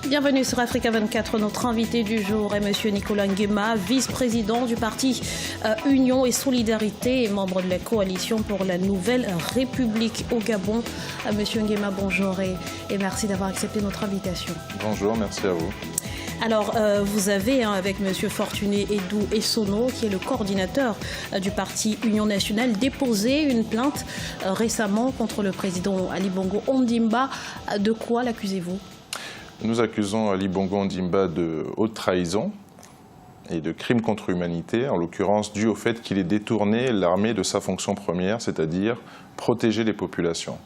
Bienvenue sur Africa 24. Notre invité du jour est M. Nicolas Nguema, vice-président du parti Union et Solidarité et membre de la coalition pour la Nouvelle République au Gabon. M. Nguema, bonjour et merci d'avoir accepté notre invitation. Bonjour, merci à vous. Alors, vous avez avec M. Fortuné Edou Essono, qui est le coordinateur du parti Union nationale, déposé une plainte récemment contre le président Ali Bongo Ondimba. De quoi l'accusez-vous ? Nous accusons Ali Bongo Ondimba de haute trahison et de crimes contre l'humanité, en l'occurrence dû au fait qu'il ait détourné l'armée de sa fonction première, c'est-à-dire protéger les populations.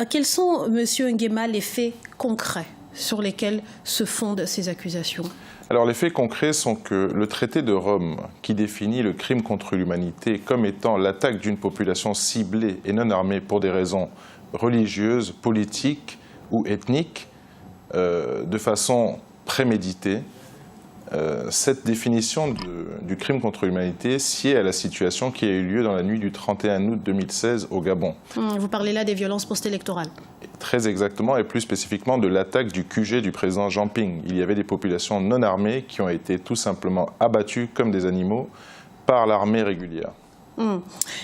Quels sont, M. Nguema, les faits concrets sur lesquels se fondent ces accusations? Alors les faits concrets sont que le traité de Rome, qui définit le crime contre l'humanité comme étant l'attaque d'une population ciblée et non armée pour des raisons religieuses, politiques ou ethniques, de façon préméditée, cette définition du crime contre l'humanité sied à la situation qui a eu lieu dans la nuit du 31 août 2016 au Gabon. Vous parlez là des violences post-électorales. Très exactement, et plus spécifiquement de l'attaque du QG du président Jean Ping. Il y avait des populations non armées qui ont été tout simplement abattues comme des animaux par l'armée régulière.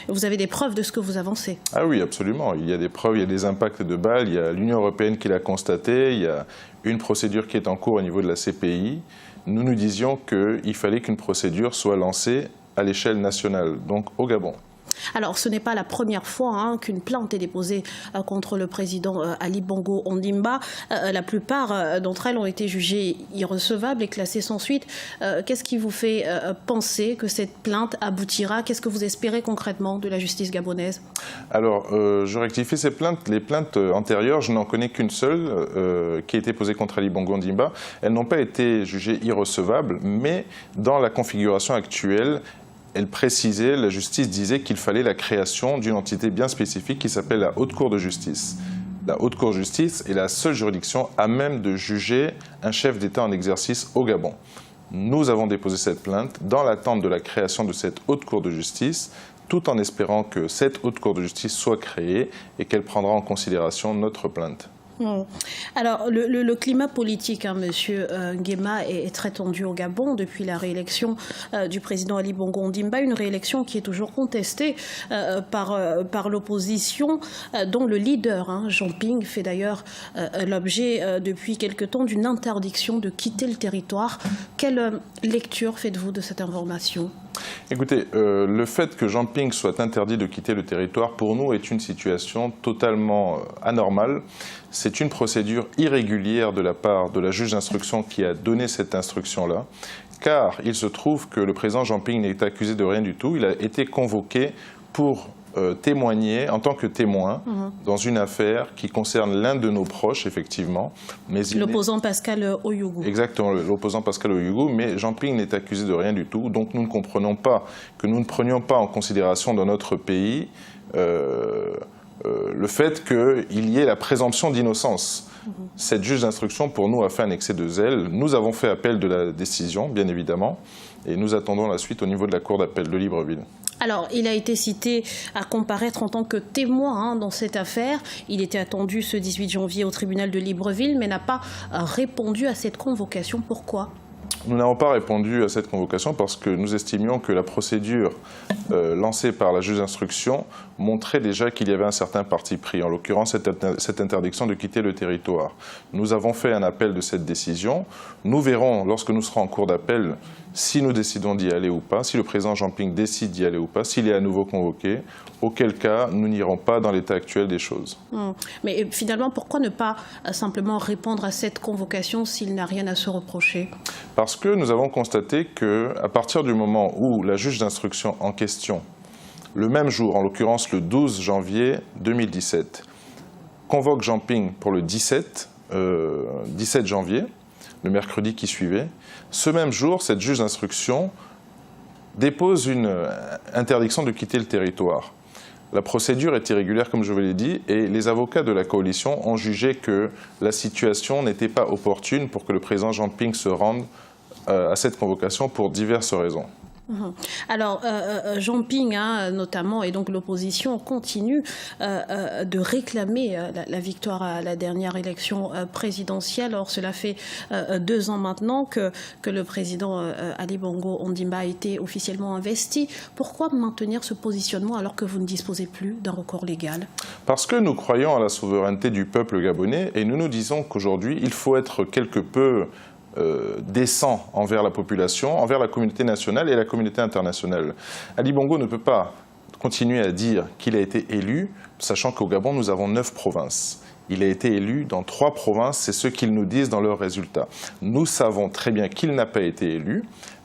Vous avez des preuves de ce que vous avancez? Ah oui, absolument. Il y a des preuves, il y a des impacts de balles, il y a l'Union européenne qui l'a constaté, il y a une procédure qui est en cours au niveau de la CPI. Nous nous disions qu'il fallait qu'une procédure soit lancée à l'échelle nationale, donc au Gabon. Alors, ce n'est pas la première fois qu'une plainte est déposée contre le président Ali Bongo Ondimba. La plupart d'entre elles ont été jugées irrecevables et classées sans suite. Qu'est-ce qui vous fait penser que cette plainte aboutira? Qu'est-ce que vous espérez concrètement de la justice gabonaise? Alors, je rectifie ces plaintes. Les plaintes antérieures, je n'en connais qu'une seule qui a été posée contre Ali Bongo Ondimba. Elles n'ont pas été jugées irrecevables, mais dans la configuration actuelle, la justice disait qu'il fallait la création d'une entité bien spécifique qui s'appelle la Haute Cour de justice. La Haute Cour de justice est la seule juridiction à même de juger un chef d'État en exercice au Gabon. Nous avons déposé cette plainte dans l'attente de la création de cette Haute Cour de justice, tout en espérant que cette Haute Cour de justice soit créée et qu'elle prendra en considération notre plainte. Alors, le climat politique, Monsieur Nguema, est très tendu au Gabon depuis la réélection du président Ali Bongo Ondimba, une réélection qui est toujours contestée par l'opposition, dont le leader, Jean Ping, fait d'ailleurs l'objet depuis quelque temps d'une interdiction de quitter le territoire. Quelle lecture faites-vous de cette information ? Écoutez, le fait que Jean Ping soit interdit de quitter le territoire, pour nous, est une situation totalement anormale. C'est une procédure irrégulière de la part de la juge d'instruction qui a donné cette instruction-là, car il se trouve que le président Jean Ping n'est accusé de rien du tout. Il a été convoqué pour témoigner en tant que témoin dans une affaire qui concerne l'un de nos proches, effectivement. L'opposant Pascal Oyougou. Exactement, l'opposant Pascal Oyougou, mais Jean Ping n'est accusé de rien du tout. Donc nous ne comprenons pas que nous ne prenions pas en considération dans notre pays le fait qu'il y ait la présomption d'innocence. Cette juge d'instruction, pour nous, a fait un excès de zèle. Nous avons fait appel de la décision, bien évidemment, et nous attendons la suite au niveau de la Cour d'appel de Libreville. Alors, il a été cité à comparaître en tant que témoin dans cette affaire. Il était attendu ce 18 janvier au tribunal de Libreville, mais n'a pas répondu à cette convocation. Pourquoi ? Nous n'avons pas répondu à cette convocation parce que nous estimions que la procédure lancée par la juge d'instruction montrait déjà qu'il y avait un certain parti pris, en l'occurrence cette interdiction de quitter le territoire. Nous avons fait un appel de cette décision. Nous verrons, lorsque nous serons en cours d'appel, si nous décidons d'y aller ou pas, si le président Jean Ping décide d'y aller ou pas, s'il est à nouveau convoqué, auquel cas nous n'irons pas dans l'état actuel des choses. Mais finalement, pourquoi ne pas simplement répondre à cette convocation s'il n'a rien à se reprocher ? Parce que nous avons constaté qu'à partir du moment où la juge d'instruction en question, le même jour, en l'occurrence le 12 janvier 2017, convoque Jean Ping pour le 17 janvier, le mercredi qui suivait, ce même jour, cette juge d'instruction dépose une interdiction de quitter le territoire. La procédure est irrégulière, comme je vous l'ai dit, et les avocats de la coalition ont jugé que la situation n'était pas opportune pour que le président Jean Ping se rende à cette convocation pour diverses raisons. Alors, Jean Ping, notamment, et donc l'opposition continue de réclamer la victoire à la dernière élection présidentielle. Or, cela fait 2 ans maintenant que le président Ali Bongo Ondimba a été officiellement investi. Pourquoi maintenir ce positionnement alors que vous ne disposez plus d'un recours légal? Parce que nous croyons à la souveraineté du peuple gabonais et nous nous disons qu'aujourd'hui, il faut être quelque peu décent envers la population, envers la communauté nationale et la communauté internationale. Ali Bongo ne peut pas continuer à dire qu'il a été élu, sachant qu'au Gabon, nous avons 9 provinces. Il a été élu dans 3 provinces, c'est ce qu'ils nous disent dans leurs résultats. Nous savons très bien qu'il n'a pas été élu.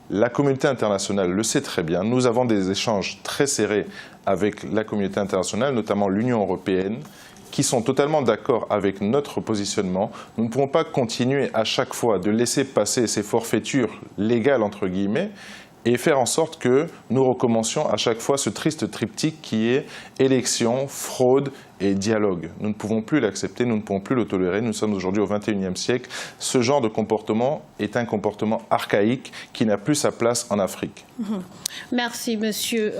La communauté internationale le sait très bien. Nous avons des échanges très serrés avec la communauté internationale, notamment l'Union européenne, qui sont totalement d'accord avec notre positionnement. Nous ne pouvons pas continuer à chaque fois de laisser passer ces forfaitures légales, entre guillemets, et faire en sorte que nous recommencions à chaque fois ce triste triptyque qui est élection, fraude et dialogue. Nous ne pouvons plus l'accepter, nous ne pouvons plus le tolérer. Nous sommes aujourd'hui au XXIe siècle. Ce genre de comportement est un comportement archaïque qui n'a plus sa place en Afrique. Merci, monsieur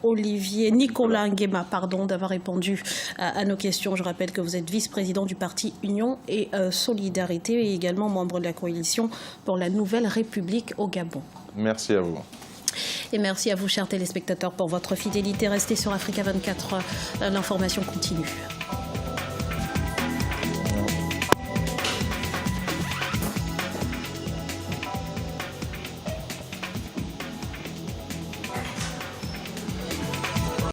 Nicolas Nguema, d'avoir répondu à nos questions. Je rappelle que vous êtes vice-président du parti Union et Solidarité et également membre de la coalition pour la Nouvelle République au Gabon. Merci à vous. Et merci à vous, chers téléspectateurs, pour votre fidélité. Restez sur Africa 24, l'information continue.